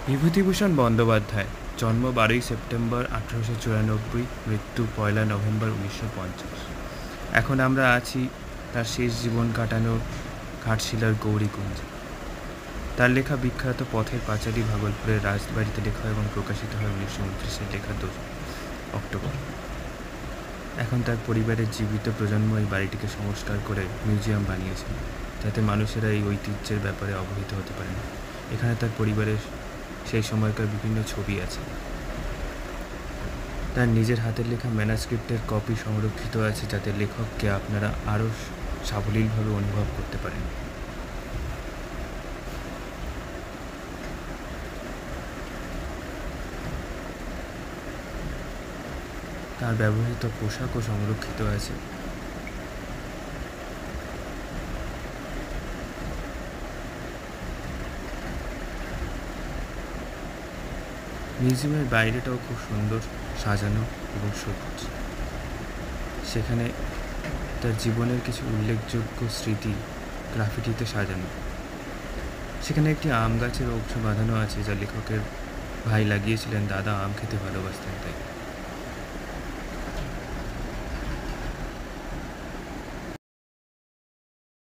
বিভূতিভূষণ বন্দ্যোপাধ্যায়, জন্ম 12ই সেপ্টেম্বর 1894, মৃত্যু 1লা নভেম্বর 1950। এখন আমরা আছি তার শেষ জীবন কাটানো ঘাটশিলার গৌরীকুঞ্জে। তার লেখা বিখ্যাত পথের পাঁচালী ভাগলপুরের রাজবাড়িতে লেখা এবং প্রকাশিত হয় 1929-এর লেখা 2 অক্টোবর। এখন তার পরিবারের জীবিত প্রজন্ম এই বাড়িটিকে সংস্কার করে মিউজিয়াম বানিয়েছেন, যাতে মানুষেরা এই ঐতিহ্যের ব্যাপারে অবহিত হতে পারেন। এখানে তার পরিবারের সেই সময়কার বিভিন্ন ছবি আছে। তার নিজের হাতের লেখা ম্যানাস্ক্রিপ্টের কপি সংরক্ষিত আছে, যাতে লেখককে আপনারা আরও সাবলীলভাবে অনুভব করতে পারেন। তার ব্যবহৃত পোশাকও সংরক্ষিত আছে। মিউজিয়ামের বাইরেটাও খুব সুন্দর সাজানো এবং সবুজ। সেখানে তার জীবনের কিছু উল্লেখযোগ্য স্মৃতি গ্রাফিটিতে সাজানো। সেখানে একটি আম গাছের অংশ বাঁধানো আছে, যা লেখকের ভাই লাগিয়েছিলেন। দাদা আম খেতে ভালোবাসতেন তাই।